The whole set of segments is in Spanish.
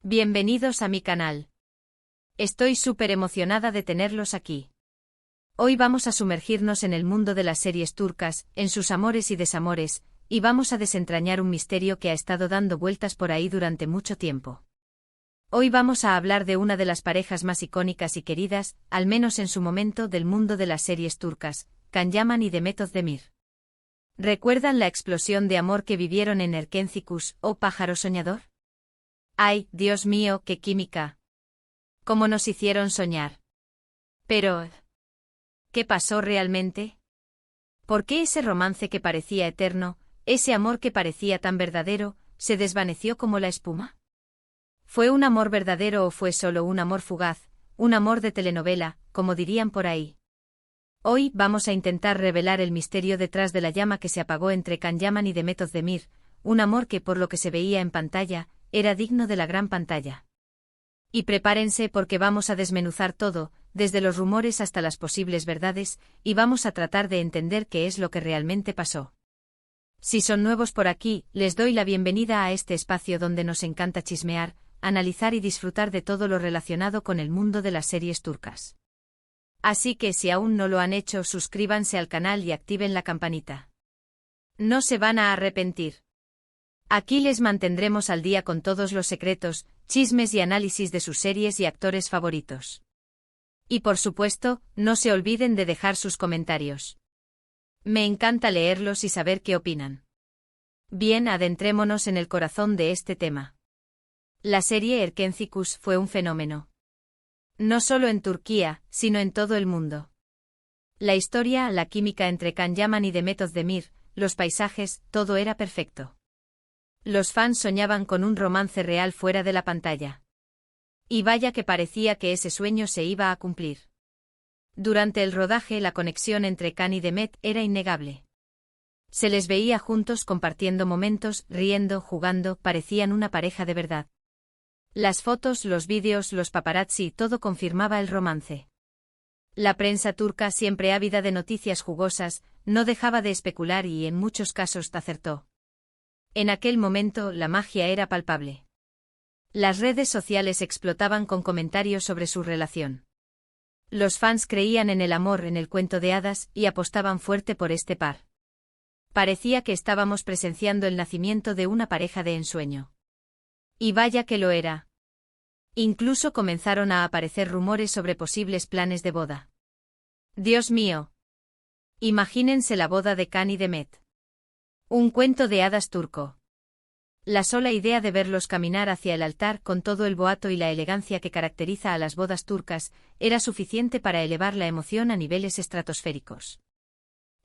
Bienvenidos a mi canal. Estoy súper emocionada de tenerlos aquí. Hoy vamos a sumergirnos en el mundo de las series turcas, en sus amores y desamores, y vamos a desentrañar un misterio que ha estado dando vueltas por ahí durante mucho tiempo. Hoy vamos a hablar de una de las parejas más icónicas y queridas, al menos en su momento, del mundo de las series turcas, Can Yaman y Demet Özdemir. ¿Recuerdan la explosión de amor que vivieron en Erkencikus, oh pájaro soñador? ¡Ay, Dios mío, qué química! ¿Cómo nos hicieron soñar? Pero, ¿qué pasó realmente? ¿Por qué ese romance que parecía eterno, ese amor que parecía tan verdadero, se desvaneció como la espuma? ¿Fue un amor verdadero o fue solo un amor fugaz, un amor de telenovela, como dirían por ahí? Hoy vamos a intentar revelar el misterio detrás de la llama que se apagó entre Can Yaman y Demet Özdemir, un amor que, por lo que se veía en pantalla, era digno de la gran pantalla. Y prepárense porque vamos a desmenuzar todo, desde los rumores hasta las posibles verdades, y vamos a tratar de entender qué es lo que realmente pasó. Si son nuevos por aquí, les doy la bienvenida a este espacio donde nos encanta chismear, analizar y disfrutar de todo lo relacionado con el mundo de las series turcas. Así que si aún no lo han hecho, suscríbanse al canal y activen la campanita. No se van a arrepentir. Aquí les mantendremos al día con todos los secretos, chismes y análisis de sus series y actores favoritos. Y por supuesto, no se olviden de dejar sus comentarios. Me encanta leerlos y saber qué opinan. Bien, adentrémonos en el corazón de este tema. La serie Erkencikus fue un fenómeno. No solo en Turquía, sino en todo el mundo. La historia, la química entre Can Yaman y Demet Özdemir, los paisajes, todo era perfecto. Los fans soñaban con un romance real fuera de la pantalla. Y vaya que parecía que ese sueño se iba a cumplir. Durante el rodaje la conexión entre Can y Demet era innegable. Se les veía juntos compartiendo momentos, riendo, jugando, parecían una pareja de verdad. Las fotos, los vídeos, los paparazzi, todo confirmaba el romance. La prensa turca, siempre ávida de noticias jugosas, no dejaba de especular y en muchos casos acertó. En aquel momento la magia era palpable. Las redes sociales explotaban con comentarios sobre su relación. Los fans creían en el amor, en el cuento de hadas, y apostaban fuerte por este par. Parecía que estábamos presenciando el nacimiento de una pareja de ensueño. Y vaya que lo era. Incluso comenzaron a aparecer rumores sobre posibles planes de boda. Dios mío. Imagínense la boda de Can y Demet. Un cuento de hadas turco. La sola idea de verlos caminar hacia el altar con todo el boato y la elegancia que caracteriza a las bodas turcas era suficiente para elevar la emoción a niveles estratosféricos.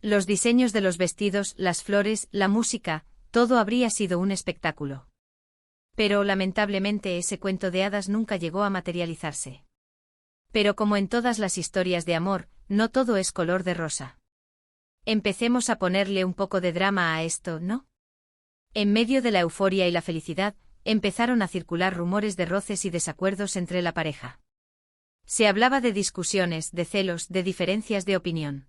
Los diseños de los vestidos, las flores, la música, todo habría sido un espectáculo. Pero lamentablemente ese cuento de hadas nunca llegó a materializarse. Pero como en todas las historias de amor, no todo es color de rosa. Empecemos a ponerle un poco de drama a esto, ¿no? En medio de la euforia y la felicidad, empezaron a circular rumores de roces y desacuerdos entre la pareja. Se hablaba de discusiones, de celos, de diferencias de opinión.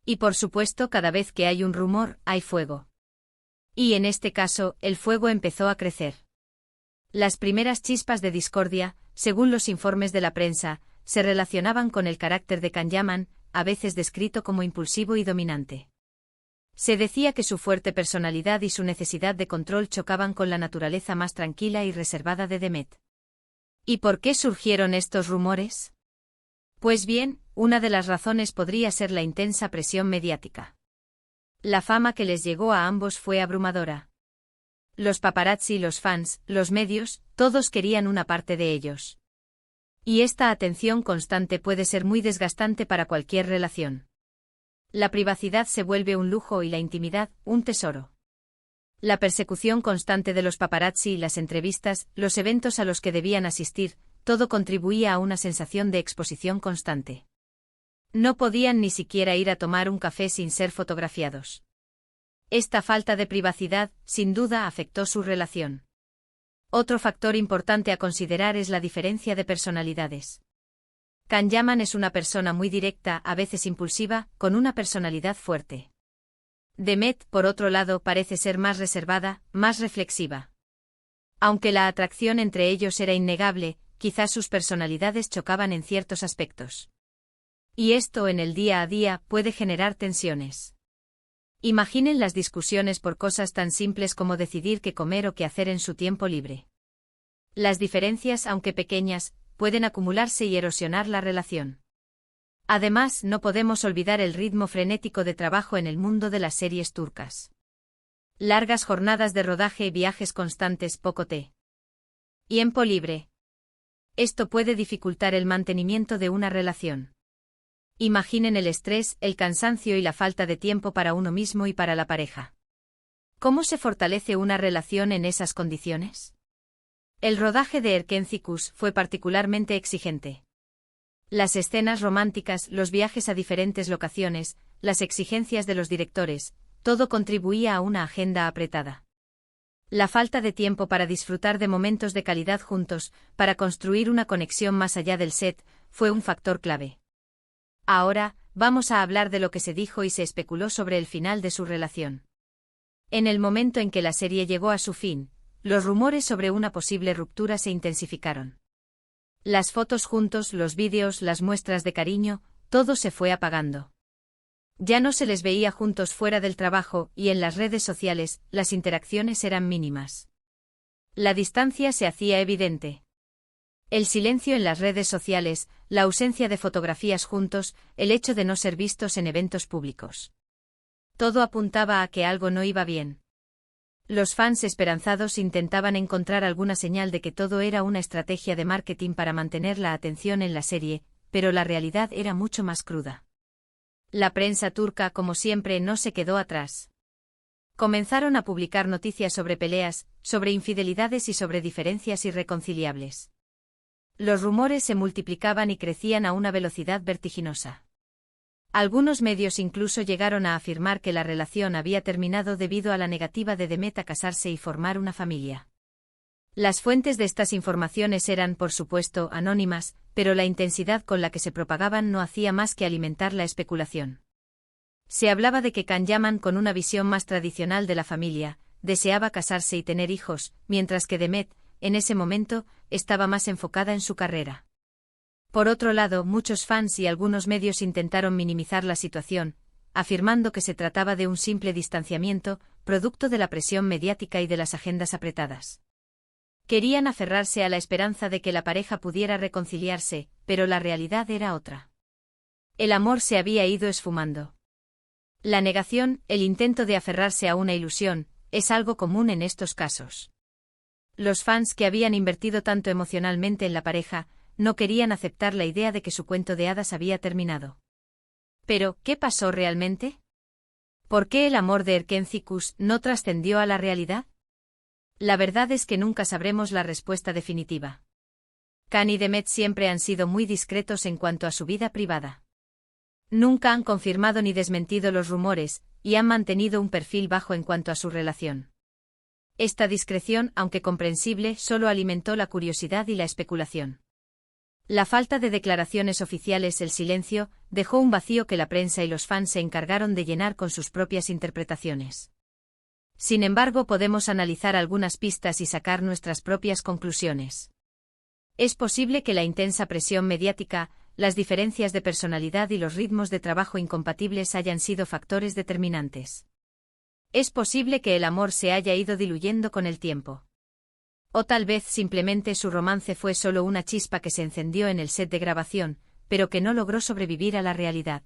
Y por supuesto, cada vez que hay un rumor, hay fuego. Y en este caso, el fuego empezó a crecer. Las primeras chispas de discordia, según los informes de la prensa, se relacionaban con el carácter de Can Yaman, a veces descrito como impulsivo y dominante. Se decía que su fuerte personalidad y su necesidad de control chocaban con la naturaleza más tranquila y reservada de Demet. ¿Y por qué surgieron estos rumores? Pues bien, una de las razones podría ser la intensa presión mediática. La fama que les llegó a ambos fue abrumadora. Los paparazzi, los fans, los medios, todos querían una parte de ellos. Y esta atención constante puede ser muy desgastante para cualquier relación. La privacidad se vuelve un lujo y la intimidad, un tesoro. La persecución constante de los paparazzi, las entrevistas, los eventos a los que debían asistir, todo contribuía a una sensación de exposición constante. No podían ni siquiera ir a tomar un café sin ser fotografiados. Esta falta de privacidad, sin duda, afectó su relación. Otro factor importante a considerar es la diferencia de personalidades. Can Yaman es una persona muy directa, a veces impulsiva, con una personalidad fuerte. Demet, por otro lado, parece ser más reservada, más reflexiva. Aunque la atracción entre ellos era innegable, quizás sus personalidades chocaban en ciertos aspectos. Y esto en el día a día puede generar tensiones. Imaginen las discusiones por cosas tan simples como decidir qué comer o qué hacer en su tiempo libre. Las diferencias, aunque pequeñas, pueden acumularse y erosionar la relación. Además, no podemos olvidar el ritmo frenético de trabajo en el mundo de las series turcas. Largas jornadas de rodaje y viajes constantes, poco tiempo libre. Esto puede dificultar el mantenimiento de una relación. Imaginen el estrés, el cansancio y la falta de tiempo para uno mismo y para la pareja. ¿Cómo se fortalece una relación en esas condiciones? El rodaje de Erkencikus fue particularmente exigente. Las escenas románticas, los viajes a diferentes locaciones, las exigencias de los directores, todo contribuía a una agenda apretada. La falta de tiempo para disfrutar de momentos de calidad juntos, para construir una conexión más allá del set, fue un factor clave. Ahora, vamos a hablar de lo que se dijo y se especuló sobre el final de su relación. En el momento en que la serie llegó a su fin, los rumores sobre una posible ruptura se intensificaron. Las fotos juntos, los vídeos, las muestras de cariño, todo se fue apagando. Ya no se les veía juntos fuera del trabajo y en las redes sociales, las interacciones eran mínimas. La distancia se hacía evidente. El silencio en las redes sociales, la ausencia de fotografías juntos, el hecho de no ser vistos en eventos públicos. Todo apuntaba a que algo no iba bien. Los fans esperanzados intentaban encontrar alguna señal de que todo era una estrategia de marketing para mantener la atención en la serie, pero la realidad era mucho más cruda. La prensa turca, como siempre, no se quedó atrás. Comenzaron a publicar noticias sobre peleas, sobre infidelidades y sobre diferencias irreconciliables. Los rumores se multiplicaban y crecían a una velocidad vertiginosa. Algunos medios incluso llegaron a afirmar que la relación había terminado debido a la negativa de Demet a casarse y formar una familia. Las fuentes de estas informaciones eran, por supuesto, anónimas, pero la intensidad con la que se propagaban no hacía más que alimentar la especulación. Se hablaba de que Can Yaman, con una visión más tradicional de la familia, deseaba casarse y tener hijos, mientras que Demet, en ese momento, estaba más enfocada en su carrera. Por otro lado, muchos fans y algunos medios intentaron minimizar la situación, afirmando que se trataba de un simple distanciamiento, producto de la presión mediática y de las agendas apretadas. Querían aferrarse a la esperanza de que la pareja pudiera reconciliarse, pero la realidad era otra. El amor se había ido esfumando. La negación, el intento de aferrarse a una ilusión, es algo común en estos casos. Los fans que habían invertido tanto emocionalmente en la pareja, no querían aceptar la idea de que su cuento de hadas había terminado. Pero, ¿qué pasó realmente? ¿Por qué el amor de Erkencikus no trascendió a la realidad? La verdad es que nunca sabremos la respuesta definitiva. Can y Demet siempre han sido muy discretos en cuanto a su vida privada. Nunca han confirmado ni desmentido los rumores, y han mantenido un perfil bajo en cuanto a su relación. Esta discreción, aunque comprensible, solo alimentó la curiosidad y la especulación. La falta de declaraciones oficiales, el silencio, dejó un vacío que la prensa y los fans se encargaron de llenar con sus propias interpretaciones. Sin embargo, podemos analizar algunas pistas y sacar nuestras propias conclusiones. Es posible que la intensa presión mediática, las diferencias de personalidad y los ritmos de trabajo incompatibles hayan sido factores determinantes. Es posible que el amor se haya ido diluyendo con el tiempo. O tal vez simplemente su romance fue solo una chispa que se encendió en el set de grabación, pero que no logró sobrevivir a la realidad.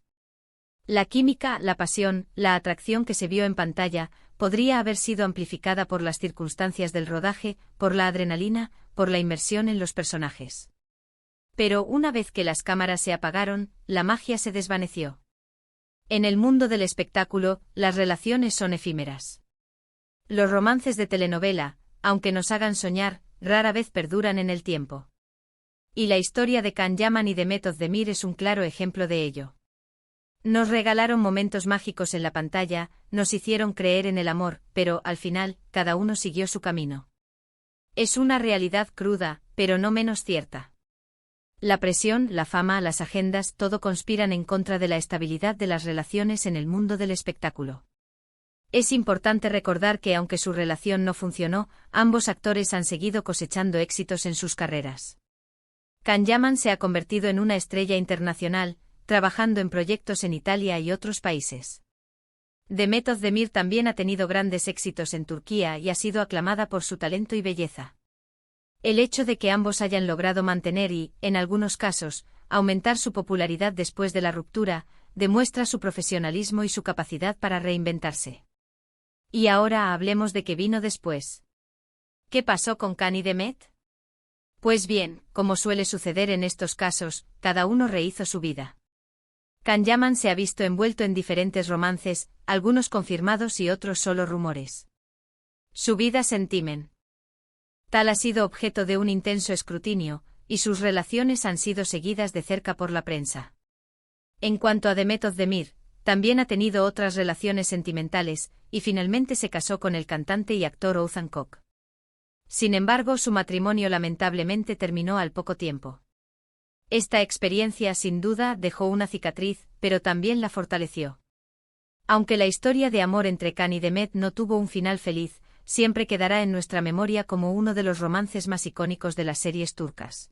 La química, la pasión, la atracción que se vio en pantalla, podría haber sido amplificada por las circunstancias del rodaje, por la adrenalina, por la inmersión en los personajes. Pero una vez que las cámaras se apagaron, la magia se desvaneció. En el mundo del espectáculo, las relaciones son efímeras. Los romances de telenovela, aunque nos hagan soñar, rara vez perduran en el tiempo. Y la historia de Can Yaman y Demet Özdemir es un claro ejemplo de ello. Nos regalaron momentos mágicos en la pantalla, nos hicieron creer en el amor, pero, al final, cada uno siguió su camino. Es una realidad cruda, pero no menos cierta. La presión, la fama, las agendas, todo conspiran en contra de la estabilidad de las relaciones en el mundo del espectáculo. Es importante recordar que aunque su relación no funcionó, ambos actores han seguido cosechando éxitos en sus carreras. Can Yaman se ha convertido en una estrella internacional, trabajando en proyectos en Italia y otros países. Demet Özdemir también ha tenido grandes éxitos en Turquía y ha sido aclamada por su talento y belleza. El hecho de que ambos hayan logrado mantener y, en algunos casos, aumentar su popularidad después de la ruptura, demuestra su profesionalismo y su capacidad para reinventarse. Y ahora hablemos de qué vino después. ¿Qué pasó con Can y Demet? Pues bien, como suele suceder en estos casos, cada uno rehizo su vida. Can Yaman se ha visto envuelto en diferentes romances, algunos confirmados y otros solo rumores. Su vida sentimental ha sido objeto de un intenso escrutinio, y sus relaciones han sido seguidas de cerca por la prensa. En cuanto a Demet Özdemir, también ha tenido otras relaciones sentimentales, y finalmente se casó con el cantante y actor Oğuzhan Koç. Sin embargo, su matrimonio lamentablemente terminó al poco tiempo. Esta experiencia sin duda dejó una cicatriz, pero también la fortaleció. Aunque la historia de amor entre Can y Demet no tuvo un final feliz, siempre quedará en nuestra memoria como uno de los romances más icónicos de las series turcas.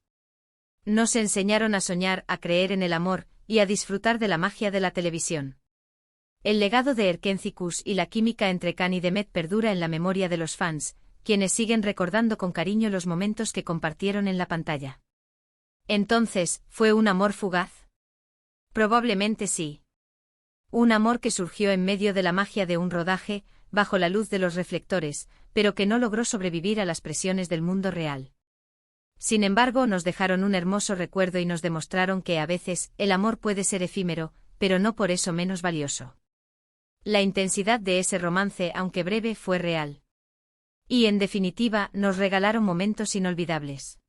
Nos enseñaron a soñar, a creer en el amor, y a disfrutar de la magia de la televisión. El legado de Erkenci y la química entre Can y Demet perdura en la memoria de los fans, quienes siguen recordando con cariño los momentos que compartieron en la pantalla. Entonces, ¿fue un amor fugaz? Probablemente sí. Un amor que surgió en medio de la magia de un rodaje, bajo la luz de los reflectores, pero que no logró sobrevivir a las presiones del mundo real. Sin embargo, nos dejaron un hermoso recuerdo y nos demostraron que a veces el amor puede ser efímero, pero no por eso menos valioso. La intensidad de ese romance, aunque breve, fue real. Y en definitiva, nos regalaron momentos inolvidables.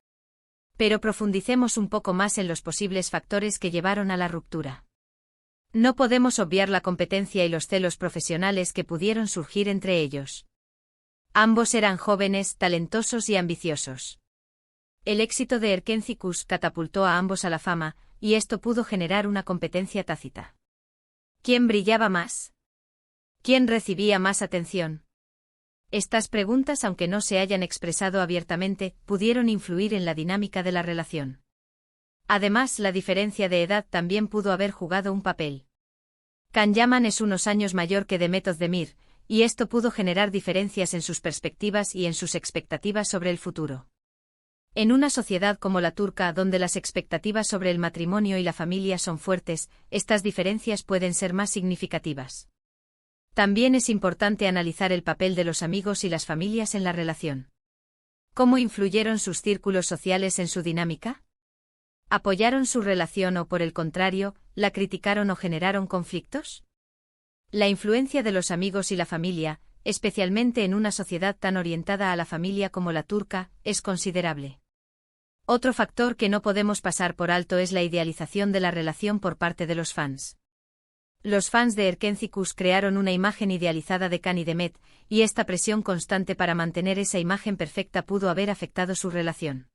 Pero profundicemos un poco más en los posibles factores que llevaron a la ruptura. No podemos obviar la competencia y los celos profesionales que pudieron surgir entre ellos. Ambos eran jóvenes, talentosos y ambiciosos. El éxito de Erkenci catapultó a ambos a la fama, y esto pudo generar una competencia tácita. ¿Quién brillaba más? ¿Quién recibía más atención? Estas preguntas, aunque no se hayan expresado abiertamente, pudieron influir en la dinámica de la relación. Además, la diferencia de edad también pudo haber jugado un papel. Can Yaman es unos años mayor que Demet Özdemir, y esto pudo generar diferencias en sus perspectivas y en sus expectativas sobre el futuro. En una sociedad como la turca, donde las expectativas sobre el matrimonio y la familia son fuertes, estas diferencias pueden ser más significativas. También es importante analizar el papel de los amigos y las familias en la relación. ¿Cómo influyeron sus círculos sociales en su dinámica? ¿Apoyaron su relación o, por el contrario, la criticaron o generaron conflictos? La influencia de los amigos y la familia, especialmente en una sociedad tan orientada a la familia como la turca, es considerable. Otro factor que no podemos pasar por alto es la idealización de la relación por parte de los fans. Los fans de Erkenci crearon una imagen idealizada de Can y Demet, y esta presión constante para mantener esa imagen perfecta pudo haber afectado su relación.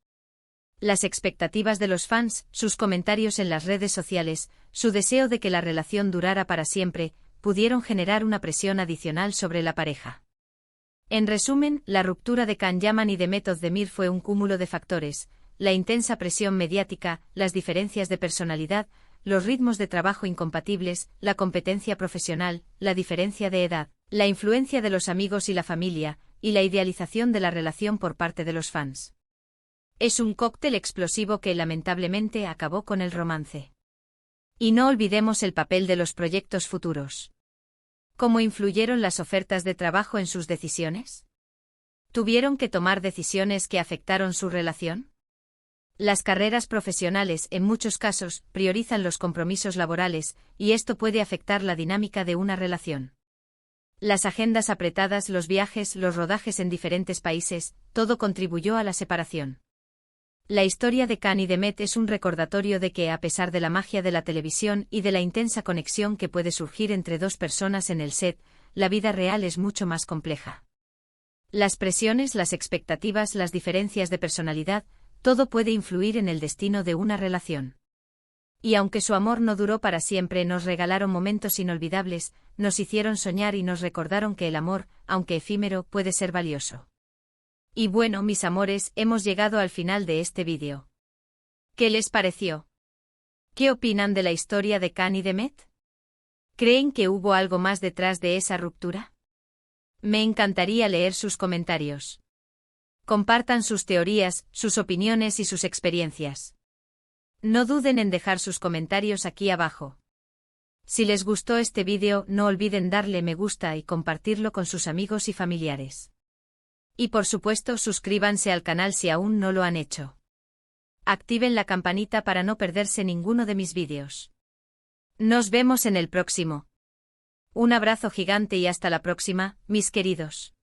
Las expectativas de los fans, sus comentarios en las redes sociales, su deseo de que la relación durara para siempre, pudieron generar una presión adicional sobre la pareja. En resumen, la ruptura de Can Yaman y Demet Özdemir fue un cúmulo de factores: la intensa presión mediática, las diferencias de personalidad, los ritmos de trabajo incompatibles, la competencia profesional, la diferencia de edad, la influencia de los amigos y la familia, y la idealización de la relación por parte de los fans. Es un cóctel explosivo que lamentablemente acabó con el romance. Y no olvidemos el papel de los proyectos futuros. ¿Cómo influyeron las ofertas de trabajo en sus decisiones? ¿Tuvieron que tomar decisiones que afectaron su relación? Las carreras profesionales, en muchos casos, priorizan los compromisos laborales, y esto puede afectar la dinámica de una relación. Las agendas apretadas, los viajes, los rodajes en diferentes países, todo contribuyó a la separación. La historia de Can y Demet es un recordatorio de que, a pesar de la magia de la televisión y de la intensa conexión que puede surgir entre dos personas en el set, la vida real es mucho más compleja. Las presiones, las expectativas, las diferencias de personalidad, todo puede influir en el destino de una relación. Y aunque su amor no duró para siempre, nos regalaron momentos inolvidables, nos hicieron soñar y nos recordaron que el amor, aunque efímero, puede ser valioso. Y bueno, mis amores, hemos llegado al final de este vídeo. ¿Qué les pareció? ¿Qué opinan de la historia de Can y Demet? ¿Creen que hubo algo más detrás de esa ruptura? Me encantaría leer sus comentarios. Compartan sus teorías, sus opiniones y sus experiencias. No duden en dejar sus comentarios aquí abajo. Si les gustó este vídeo, no olviden darle me gusta y compartirlo con sus amigos y familiares. Y por supuesto, suscríbanse al canal si aún no lo han hecho. Activen la campanita para no perderse ninguno de mis vídeos. Nos vemos en el próximo. Un abrazo gigante y hasta la próxima, mis queridos.